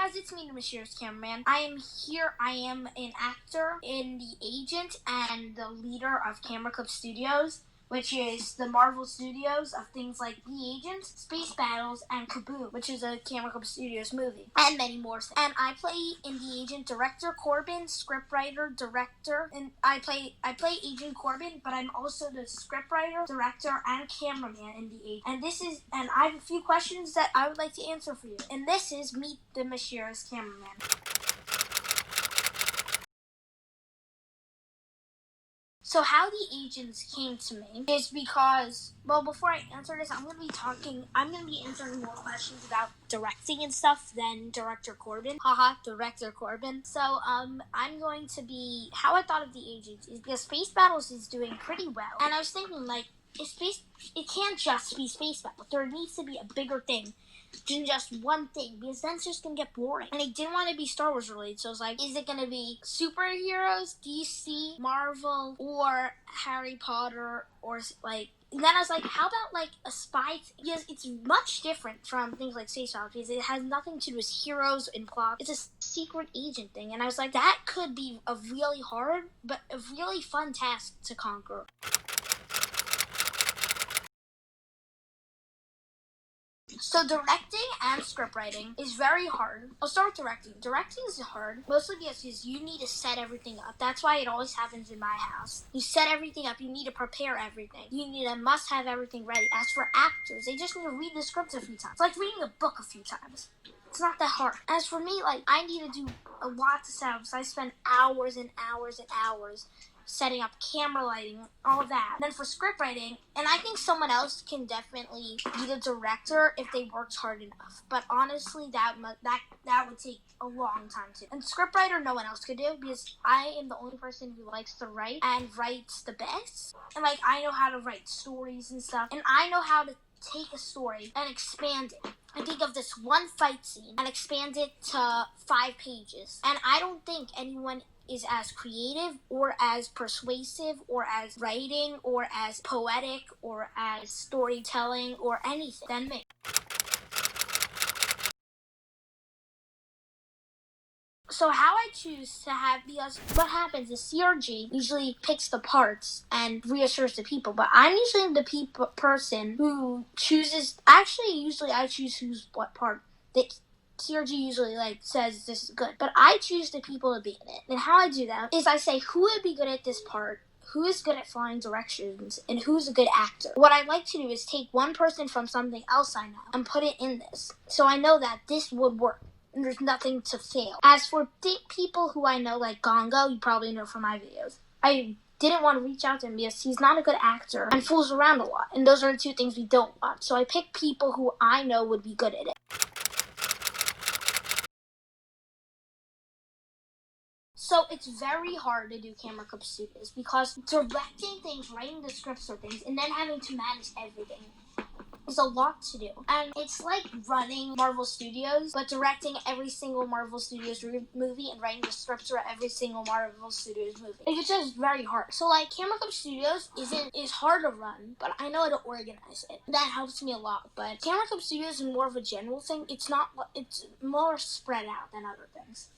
guys, it's me, the Mysterious Cameraman. I am here. I am an actor in The Agent and the leader of Camera Club Studios, which is the Marvel Studios of things like The Agent, Space Battles, and Kaboom, which is a Camera Club Studios movie, and many more. And I play in The Agent director Corbin, scriptwriter, director, and I play Agent Corbin, but I'm also the scriptwriter, director, and cameraman in The Agent. And I have a few questions that I would like to answer for you. And this is Meet the Mysterious Cameraman. So how The Agents came to me is because, well, before I answer this, I'm going to be answering more questions about directing and stuff than Director Corbin. Haha, Director Corbin. So, how I thought of The Agents is because Space Battles is doing pretty well. And I was thinking, it can't just be Space Battles. There needs to be a bigger thing than just one thing, because then it's just gonna get boring. And I didn't want to be Star Wars related, so I was like, is it gonna be superheroes, DC, Marvel, or Harry Potter, or and then I was like, how about a spy? Because it's much different from things like Space Battles, because it has nothing to do with heroes and plot. It's a secret agent thing, and I was like, that could be a really hard, but a really fun task to conquer. So directing and scriptwriting is very hard. I'll start with directing. Directing is hard, mostly because you need to set everything up. That's why it always happens in my house. You set everything up. You need to prepare everything. You must have everything ready. As for actors, they just need to read the script a few times. It's like reading a book a few times. It's not that hard. As for me, I need to do a lot to set up, so I spend hours and hours and hours setting up camera lighting, all of that. And then for script writing, and I think someone else can definitely be the director if they worked hard enough. But honestly, that would take a long time too. And script writer, no one else could do, because I am the only person who likes to write and writes the best. And I know how to write stories and stuff, and I know how to take a story and expand it. I think of this one fight scene and expand it to 5 pages. And I don't think anyone is as creative or as persuasive or as writing or as poetic or as storytelling or anything than me. So how I choose to have, because what happens is CRG usually picks the parts and reassures the people, but I'm usually the person who chooses, usually I choose what part. CRG usually says this is good, but I choose the people to be in it. And how I do that is I say who would be good at this part, who is good at flying directions, and who's a good actor. What I like to do is take one person from something else I know and put it in this, so I know that this would work and there's nothing to fail. As for people who I know, like Gongo, you probably know from my videos, I didn't want to reach out to him because he's not a good actor and fools around a lot, and those are the two things we don't want. So I pick people who I know would be good at it. So it's very hard to do Camera Club Studios because directing things, writing the scripts for things, and then having to manage everything is a lot to do. And it's like running Marvel Studios, but directing every single Marvel Studios movie and writing the scripts for every single Marvel Studios movie. It's just very hard. So Camera Club Studios is hard to run, but I know how to organize it. That helps me a lot. But Camera Club Studios is more of a general thing. It's more spread out than other things.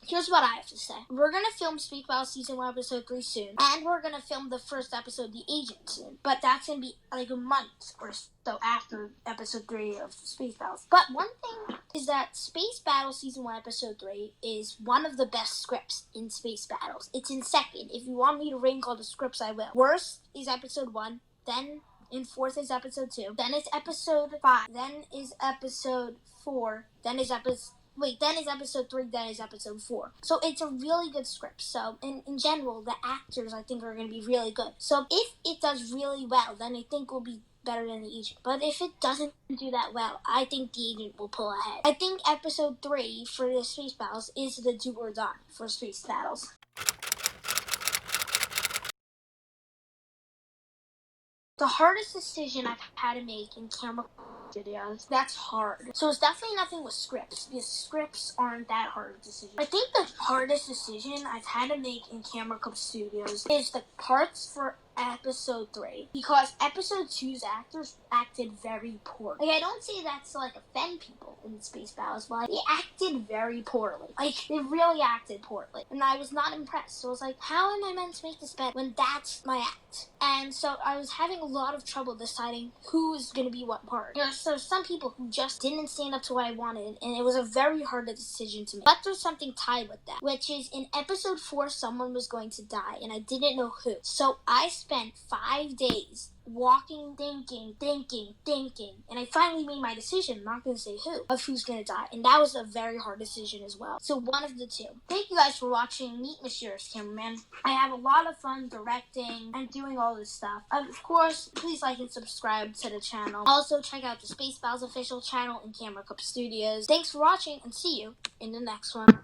Here's what I have to say. We're going to film Space Battles Season 1, Episode 3 soon. And we're going to film the first episode of The Agent soon. But that's going to be a month or so after Episode 3 of Space Battles. But one thing is that Space Battles Season 1, Episode 3 is one of the best scripts in Space Battles. It's in second. If you want me to rank all the scripts, I will. Worst is Episode 1. Then in fourth is Episode 2. Then it's Episode 5. Then is Episode 4. Then is Episode 3, then is Episode 4. So it's a really good script. So in general, the actors I think are going to be really good. So if it does really well, then I think we'll be better than The Agent. But if it doesn't do that well, I think The Agent will pull ahead. I think Episode 3 for the Space Battles is the do or die for Space Battles. The hardest decision I've had to make in Camera Studios, that's hard. So it's definitely nothing with scripts, because scripts aren't that hard of a decision. I think the hardest decision I've had to make in Camera Club Studios is the parts for episode 3 because episode 2's actors acted very poorly. Like, I don't say that to like offend people in Space Battles, but like, they acted very poorly. Like, they really acted poorly, and I was not impressed. So I was like, how am I meant to make this bet when that's my act? And so I was having a lot of trouble deciding who is going to be what part. So some people who just didn't stand up to what I wanted, and it was a very hard decision to make. But there's something tied with that, which is in episode 4, someone was going to die, and I didn't know who. So I spent 5 days walking, thinking, and I finally made my decision. I'm not going to say who, of who's going to die, and that was a very hard decision as well. So one of the two. Thank you guys for watching Meet Mysterious Cameraman. I have a lot of fun directing and doing all this stuff. Of course, please like and subscribe to the channel. Also, check out the Space Battles official channel and Camera Cup Studios. Thanks for watching, and see you in the next one.